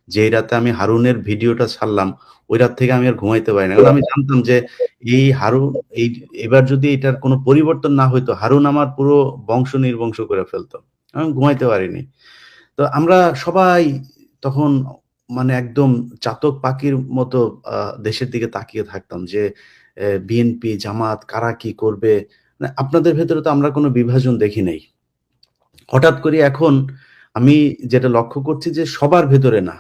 যেই রাতে আমি হারুনের ভিডিওটা ছাড়লাম, ওই রাত থেকে আমি আর ঘুমাইতে পারি না। কারণ আমি জানতাম যে এই হারুন এই এবার যদি এটার কোনো পরিবর্তন না হইতো, হারুন আমার পুরো বংশ নির্বংশ করে ফেলত। আমি ঘুমাইতে পারিনি। তো আমরা সবাই তখন মানে একদম চাতক পাখির মতো আ দেশের দিকে তাকিয়ে থাকতাম যে বিএনপি, জামাত কারা কি করবে? মানে আপনাদের ভেতরে তো আমরা কোনো বিভাজন দেখি নাই। হঠাৎ করে এখন আমি যেটা লক্ষ্য করছি যে সবার ভেতরে না।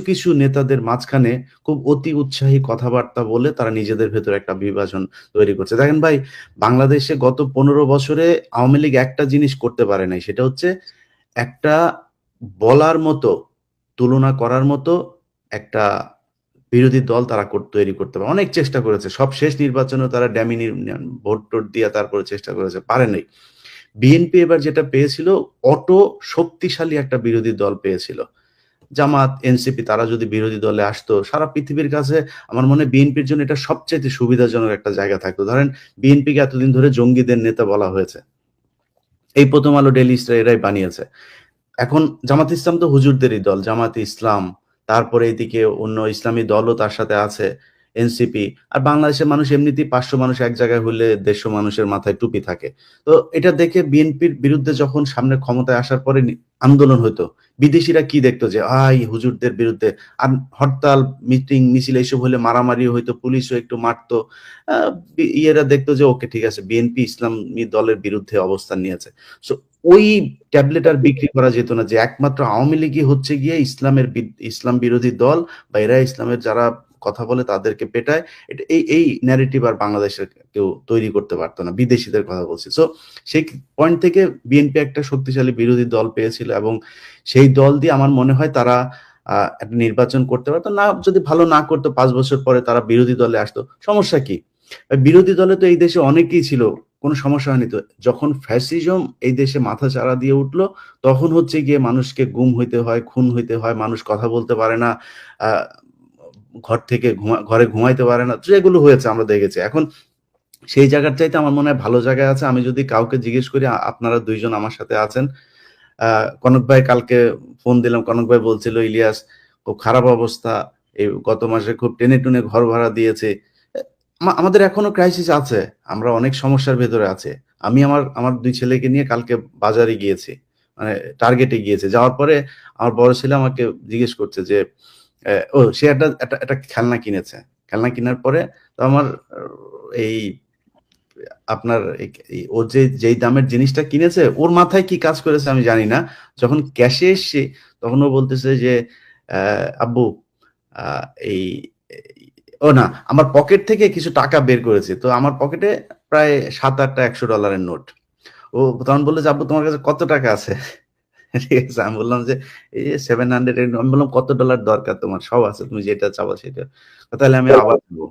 কিছু নেতাদের মাঝখানে খুব অতি উৎসাহী কথাবার্তা বলে তারা নিজেদের ভেতরে একটা বিভাজন তৈরি করছে। দেখেন ভাই, বাংলাদেশে গত ১৫ বছরে আওয়ামী লীগ একটা জিনিস করতে পারে নাই। সেটা হচ্ছে একটা বলার মতো, তুলনা করার মতো একটা বিরোধী দল তারা তৈরি করতে পারে। অনেক চেষ্টা করেছে। সব শেষ নির্বাচনেও তারা ড্যামি ভোট-টোট দিয়ে তারপরে চেষ্টা করেছে। পারে নাই। বিএনপি এবার যেটা পেয়েছিল শক্তিশালী একটা বিরোধী দল পেয়েছিল। জামাত, এনসিপি তারা যদি বিরোধী দলে আসতো, সারা পৃথিবীর কাছে আমার মনে হয় বিএনপির জন্য এটা সবচাইতে সুবিধাজনক একটা জায়গা থাকতো। ধরেন বিএনপিকে এতদিন ধরে জঙ্গিদের নেতা বলা হয়েছে। এই ১ম আলো, ডেইলি স্টার এরাই বানিয়েছে। এখন জামাত ইসলাম তো হুজুরদেরই দল। জামাতে ইসলাম, তারপরে এদিকে অন্য ইসলামী দলও তার সাথে আছে, এনসিপি। আর বাংলাদেশের মানুষ এমনিতেই ৫০০ মানুষ এক জায়গায় হইলে ১৫০ মানুষের মাথায় টুপি থাকে। তো এটা দেখে বিএনপির বিরুদ্ধে যখন সামনে ক্ষমতায় আসার পরে আন্দোলন হইতো, বিদেশিরা কি দেখতো যে হুজুরদের বিরুদ্ধে। আর হরতাল, মিটিং, মিছিল এইসব হলে মারামারি হইতো, পুলিশও একটু মারতো। আ ইয়েরা দেখতো যে ওকে ঠিক আছে, বিএনপি ইসলামী দলের বিরুদ্ধে অবস্থান নিয়েছে। সো ওই ট্যাবলেট আর বিক্রি করা যেত না যে একমাত্র আওয়ামী লীগই হচ্ছে গিয়ে ইসলাম বিরোধী দল বা এরা ইসলামের যারা কথা বলে তাদেরকে পেটায়। এই ন্যারেটিভ আর বাংলাদেশের কেউ তৈরি করতে পারতো না। বিদেশীদের কথা বলছি। সো সেই পয়েন্ট থেকে বিএনপি একটা শক্তিশালী বিরোধী দল পেয়েছিল এবং সেই দল দিয়ে আমার মনে হয় তারা একটা নির্বাচন করতে পারতো। না যদি ভালো না করতো ৫ বছর পরে তারা বিরোধী দলে আসতো। সমস্যা কি? বিরোধী দলে তো এই দেশে অনেকেই ছিল। কোন সমস্যা হয়নি তো। যখন ফ্যাসিজম এই দেশে মাথাচাড়া দিয়ে উঠল, তখন হচ্ছে গিয়ে মানুষকে গুম হইতে হয়, খুন হইতে হয়, মানুষ কথা বলতে পারে না, আ ঘর থেকে ঘরে ঘুমাইতে পারে না। যেগুলো হয়েছে আমরা দেখেছি। এখন সেই জায়গার চাইতে আমার মনে হয় ভালো জায়গায় আছে। আমি যদি কাউকে জিজ্ঞেস করি, আপনারা ২ জন আমার সাথে আছেন। আ কনক ভাই কালকে ফোন দিলাম। কনক ভাই বলছিল, "ইলিয়াস খুব খারাপ অবস্থা। এই গত মাসে খুব টেনে-টুনে ঘর ভাড়া দিয়েছে।" এ আমাদের এখনো ক্রাইসিস আছে। আমরা অনেক সমস্যার ভেতরে আছি। আমি আমার ২ ছেলেকে নিয়ে কালকে বাজারে গিয়েছি। মানে টার্গেটে গিয়েছি। যাওয়ার পরে আমার বড় ছেলে আমাকে জিজ্ঞেস করছে যে, সে একটা খেলনা কিনেছে। খেলনা কিনার পরে তো আমার এই আপনার ও যেই দামের জিনিসটা কিনেছে, ওর মাথায় কি কাজ করেছে আমি জানি না। যখন ক্যাশে এসছি, তখন ও বলতেছে যে, "অ্যা আব্বু, আ এই এই ও না, আমার পকেট থেকে কিছু টাকা বের করেছি।" তো আমার পকেটে প্রায় ৭-৮ টা $১০০ এর নোট। ও তখন বলল যে, "আব্বু তোমার কাছে কত টাকা আছে?" ঠিক আছে? আমি বললাম যে, "এই যে 700 এর।" আমি বললাম, "কত ডলার দরকার তোমার?" "সব আছে। তুমি যেটা চাবা সেটা।" "তাহলে আমি আবার দিব।"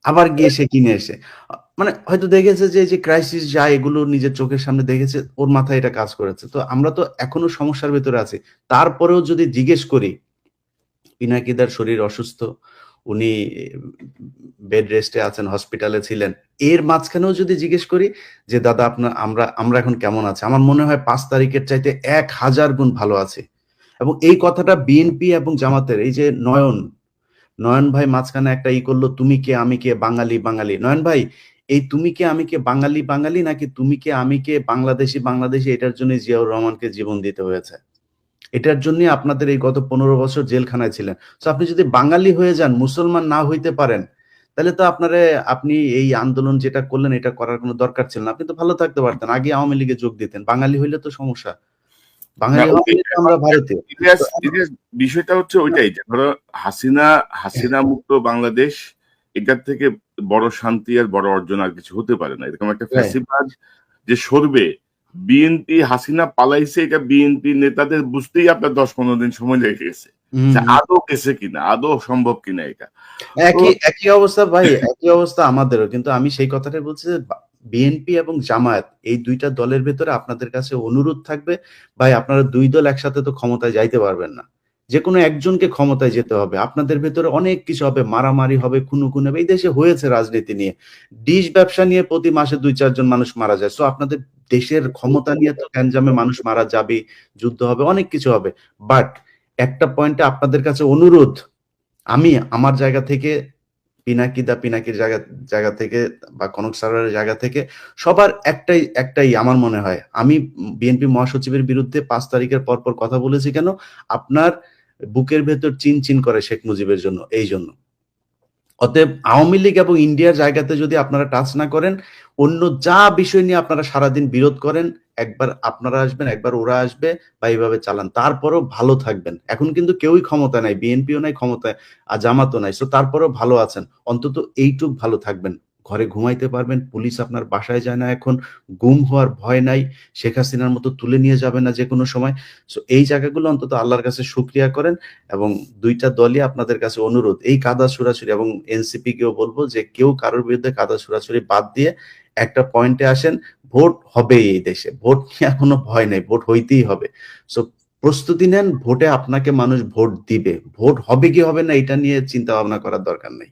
আবার গিয়ে সে কিনে এসে। মানে হয়তো দেখেছে যে এই যে ক্রাইসিস যায় এগুলো নিজের চোখের সামনে দেখেছে, ওর মাথায় এটা কাজ করেছে। তো আমরা তো এখনো সমস্যার ভেতরে আছি। তারপরেও যদি জিজ্ঞেস করি, পিনাকিদার শরীর অসুস্থ, উনি বেড রেস্টে আছেন, হসপিটালে ছিলেন। এর মাঝখানেও যদি জিজ্ঞেস করি যে, "দাদা আমরা এখন কেমন আছি?" আমার মনে হয় ৫ তারিখের চাইতে ১,০০০ গুণ ভালো আছি। এবং এই কথাটা বিএনপি এবং জামাতের এই যে নয়ন ভাই মাঝখানে একটা করল, "তুমি কে, আমি কে, বাঙালি, বাঙালি।" নয়ন ভাই, এই তুমি কে, আমি কে, বাঙালি, বাঙালি নাকি তুমি কে, আমি কে, বাংলাদেশী, বাংলাদেশী এটার জন্যই জিয়াউর রহমানকে জীবন দিতে হয়েছে। এটার জন্যই আপনাদের এই গত ১৫ বছর জেলখানায় ছিলেন। সো আপনি যদি বাঙালি হয়ে যান, মুসলমান না হইতে পারেন, তাহলে তো আপনি এই আন্দোলন যেটা করলেন এটা করার কোন দরকার ছিল না। আপনি তো ভালো থাকতে পারতেন। আগে আওয়ামী লীগে যোগ দিতেন। বাঙালি হইলে তো সমস্যা। না বাঙালি হওয়া ওই মানে তো আমরা ভারতীয়। তো ইলিয়াস বিষয়টা হচ্ছে ওইটাই যে ধরো হাসিনা মুক্ত বাংলাদেশ, এটার থেকে বড় শান্তি আর বড় অর্জন আর কিছু হতে পারে না। এরকম একটা রাইট। ফ্যাসিবাদ যে সরবে, বিএনপি হাসিনা পালাইছে, এটা বিএনপি নেতাদের বুঝতেই আপনার ১০-১৫ দিন সময় লেগে গেছে। হুম, যে হুম। আদৌ গেছে কিনা, আদৌ সম্ভব কিনা এটা। তো একই অবস্থা ভাই, একই অবস্থা আমাদেরও। কিন্তু আমি সেই কথাটাই বলছি যে বিএনপি এবং জামায়াত এই ২ টা দলের ভেতরে আপনাদের কাছে অনুরোধ থাকবে, ভাই আপনারা ২ দল একসাথে তো ক্ষমতায় যাইতে পারবেন না। যেকোনো একজনকে ক্ষমতায় যেতে হবে। আপনাদের ভেতরে অনেক কিছু হবে, মারামারি হবে, খুনোখুনি হবে। এই দেশে হয়েছে রাজনীতি নিয়ে। ডিশ ব্যবসা নিয়ে প্রতি মাসে ২-৪ জন মানুষ মারা যায়। সো আপনাদের দেশের ক্ষমতা নিয়ে তো গ্যাঞ্জামে মানুষ মারা যাবেই, যুদ্ধ হবে, অনেক কিছু হবে। বাট একটা পয়েন্টে আপনাদের কাছে অনুরোধ, আমি আমার জায়গা থেকে পিনাকির জায়গা থেকে বা কনক সারারের জায়গা থেকে সবার একটাই আমার মনে হয়, আমি বিএনপি মহাসচিবের বিরুদ্ধে 5 তারিখের পর কথা বলেছি কেন? আপনার বুকের ভেতর চিন করে শেখ মুজিবের জন্য, এই জন্য। অতএব আওয়ামী লীগ এবং ইন্ডিয়ার জায়গাতে যদি আপনারা টাচ না করেন, অন্য যা বিষয় নিয়ে আপনারা সারাদিন বিরোধ করেন, একবার আপনারা আসবেন, একবার ওরা আসবে, বা এইভাবে চালান, তারপরেও ভালো থাকবেন। এখন কিন্তু কেউই ক্ষমতা নাই, বিএনপিও নাই ক্ষমতায়, আর জামাতও নাই, সো তারপরেও ভালো আছেন, অন্তত এইটুক ভালো থাকবেন, ঘরে ঘুমাইতে পারবেন, পুলিশ আপনার বাসায় যায় না, এখন গুম হওয়ার ভয় নাই, শেখ হাসিনার মতো তুলে নিয়ে যাবে না যে কোনো সময়। সো এই জায়গাগুলো অন্তত আল্লাহর কাছে শুকরিয়া করেন। এবং দুইটা দলই আপনাদের কাছে অনুরোধ, এই কাদা ছুড়াছুড়ি, এবং এনসিপি কেও বলবো যে কেউ কারোর বিরুদ্ধে কাদা ছুড়াছুড়ি বাদ দিয়ে একটা পয়েন্টে আসেন, ভোট হবে এই দেশে, ভোট নিয়ে কোনো ভয় নেই, ভোট হইতেই হবে। সো প্রস্তুতি নেন, ভোটে আপনাকে মানুষ ভোট দিবে, ভোট হবে কি হবে না এটা নিয়ে চিন্তা ভাবনা করার দরকার নেই।